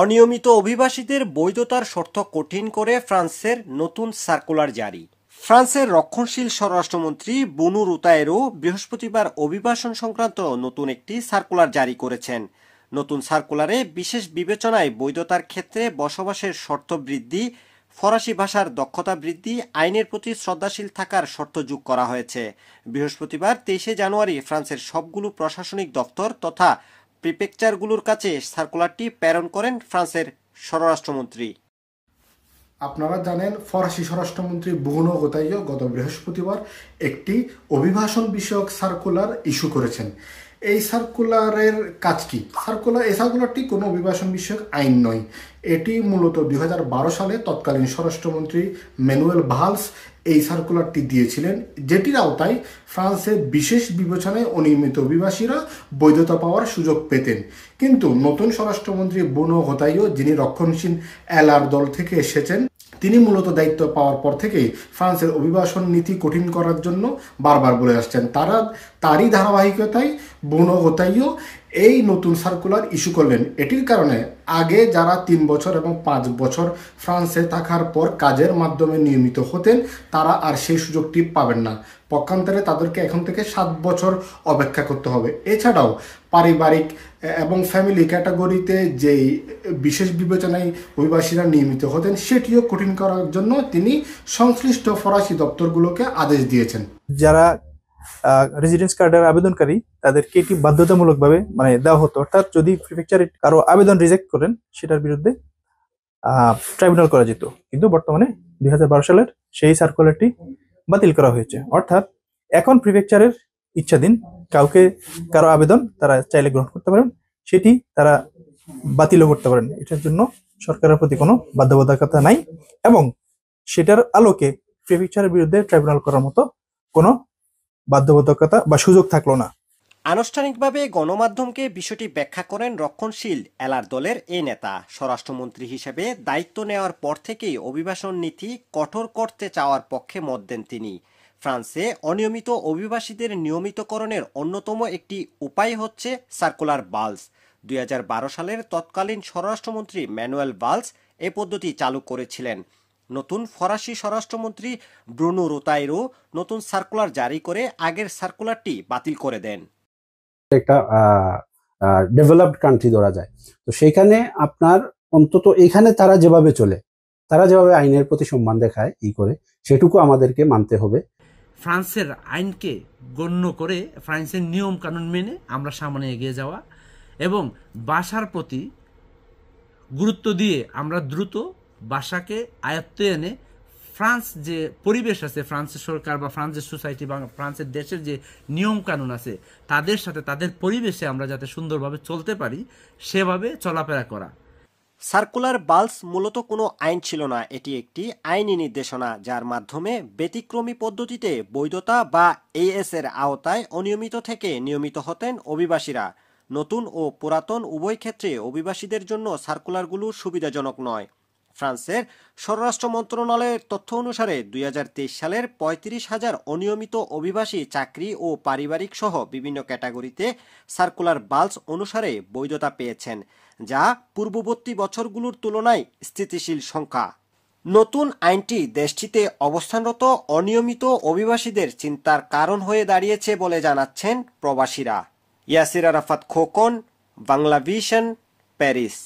অনিয়মিত অভিবাসীদের বৈধতার শর্ত কঠিন করে ফ্রান্সের নতুন সার্কুলার জারি। ফ্রান্সের রক্ষণশীল স্বরাষ্ট্রমন্ত্রী বুনো রুতায়েরো বৃহস্পতিবার অভিবাসন সংক্রান্ত নতুন একটি সার্কুলার জারি করেছেন। নতুন সার্কুলারে বিশেষ বিবেচনায় বৈধতার ক্ষেত্রে বসবাসের শর্ত বৃদ্ধি, ফরাসি ভাষার দক্ষতা বৃদ্ধি, আইনের প্রতি শ্রদ্ধাশীল থাকার শর্ত যোগ করা হয়েছে। বৃহস্পতিবার 23 জানুয়ারি ফ্রান্সের সবগুলো প্রশাসনিক দপ্তর তথা প্রিফেকচারগুলোর কাছে সার্কুলারটি প্রেরণ করেন ফ্রান্সের স্বরাষ্ট্রমন্ত্রী। আপনারা জানেন, ফরাসি স্বরাষ্ট্রমন্ত্রী বুনো রুতাইয়ো গত বৃহস্পতিবার একটি অভিবাসন বিষয়ক সার্কুলার ইস্যু করেছেন। এই সার্কুলারের কাজ কি? এই সার্কুলারটি কোনো অভিবাসন বিষয়ক আইন নয়। এটি মূলত 2012 সালে তৎকালীন স্বরাষ্ট্রমন্ত্রী ম্যানুয়েল ভালস এই সার্কুলারটি দিয়েছিলেন, যেটির আওতায় ফ্রান্সের বিশেষ বিবেচনায় অনিয়মিত অভিবাসীরা বৈধতা পাওয়ার সুযোগ পেতেন। কিন্তু নতুন স্বরাষ্ট্রমন্ত্রী বুনো রুতাইয়ো, যিনি রক্ষণশীল এলআর দল থেকে এসেছেন, তিনি মূলত দায়িত্ব পাওয়ার পর থেকেই ফ্রান্সের অভিবাসন নীতি কঠিন করার জন্য বারবার বলে আসছেন। তারই ধারাবাহিকতায় বুনো রুতাইয়ো এই নতুন সার্কুলার ইস্যু করলেন। এটির কারণে আগে যারা 3 বছর এবং 5 বছর ফ্রান্সে থাকার পর কাজের মাধ্যমে নিয়মিত হতেন, তারা আর সেই সুযোগটি পাবেন না। পক্ষান্তরে তাদেরকে এখন থেকে 7 বছর অপেক্ষা করতে হবে। এছাড়াও পারিবারিক এবং ফ্যামিলি ক্যাটাগরিতে যেই বিশেষ বিবেচনায় অভিবাসীরা নিয়মিত হতেন, সেটিও কঠিন করার জন্য তিনি সংশ্লিষ্ট ফরাসি দপ্তরগুলোকে আদেশ দিয়েছেন। যারা রেসিডেন্স কার্ডের আবেদনকারী, তাদেরকে এটি বাধ্যতামূলকভাবে দেওয়া হতো। অর্থাৎ যদি প্রিফেকচারে কারো আবেদন রিজেক্ট করেন, সেটার বিরুদ্ধে ট্রাইব্যুনাল করা যেত। কিন্তু বর্তমানে 2012 সালের সেই সার্কুলারটি বাতিল করা হয়েছে। অর্থাৎ এখন প্রিফেকচারের ইচ্ছাধীন কারো আবেদন তারা চাইলে গ্রহণ করতে পারেন, সেটি তারা বাতিলও করতে পারেন। এটার জন্য সরকারের প্রতি কোনো বাধ্যবাধকতা নাই এবং সেটার আলোকে প্রিফেকচারের বিরুদ্ধে ট্রাইব্যুনাল করার মতো কোনো বাধ্যবাধকতা বা সুযোগ থাকলো না। আনুষ্ঠানিকভাবে গণমাধ্যমকে বিষয়টি ব্যাখ্যা করেন রক্ষণশীল এলআর দলের এই নেতা। স্বরাষ্ট্রমন্ত্রী হিসেবে দায়িত্ব নেওয়ার পর থেকেই অভিবাসন নীতি কঠোর করতে চাওয়ার পক্ষে মত দেন তিনি। ফ্রান্সে অনিয়মিত অভিবাসীদের নিয়মিতকরণের অন্যতম একটি উপায় হচ্ছে সার্কুলার বালস। 2012 সালের তৎকালীন স্বরাষ্ট্রমন্ত্রী ম্যানুয়েল ভালস এ পদ্ধতি চালু করেছিলেন। নতুন ফরাসি স্বরাষ্ট্রমন্ত্রী ব্রুনো রুতায়েরো নতুন সার্কুলার জারি করে আগের সার্কুলারটি বাতিল করে দেন। একটা ডেভেলপড কান্ট্রি ধরা যায়, তো সেখানে আপনার অন্তত এখানে তারা যেভাবে আইনের প্রতি সম্মান দেখায় করে, সেটুকু আমাদেরকে মানতে হবে। ফ্রান্সের আইনকে গণ্য করে ফ্রান্সের নিয়ম কানুন মেনে আমরা সামনে এগিয়ে যাওয়া এবং ভাষার প্রতি গুরুত্ব দিয়ে আমরা দ্রুত ভাষাকে আয়ত্তে এনে ফ্রান্স যে পরিবেশ আছে, ফ্রান্সের সরকার বা ফ্রান্সের সোসাইটি বা ফ্রান্সের দেশের যে নিয়ম কানুন আছে, তাদের সাথে তাদের পরিবেশে আমরা যাতে সুন্দরভাবে চলতে পারি, সেভাবে চলাফেরা করা। সার্কুলার বালস মূলত কোনো আইন ছিল না, এটি একটি আইনি নির্দেশনা, যার মাধ্যমে ব্যতিক্রমী পদ্ধতিতে বৈধতা বা এএস এর আওতায় অনিয়মিত থেকে নিয়মিত হতেন অভিবাসীরা। নতুন ও পুরাতন উভয় ক্ষেত্রে অভিবাসীদের জন্য সার্কুলারগুলো সুবিধাজনক নয়। ফ্রান্সের স্বরাষ্ট্র মন্ত্রণালয়ের তথ্য অনুসারে 2023 সালের 35,000 অনিয়মিত অভিবাসী চাকরি ও পারিবারিক সহ বিভিন্ন ক্যাটাগরিতে সার্কুলার বালস অনুসারে বৈধতা পেয়েছেন, যা পূর্ববর্তী বছরগুলোর তুলনায় স্থিতিশীল সংখ্যা। নতুন আইনটি দেশটিতে অবস্থানরত অনিয়মিত অভিবাসীদের চিন্তার কারণ হয়ে দাঁড়িয়েছে বলে জানাচ্ছেন প্রবাসীরা। ইয়াসির আরাফাত খোকন, বাংলাভিশন, প্যারিস।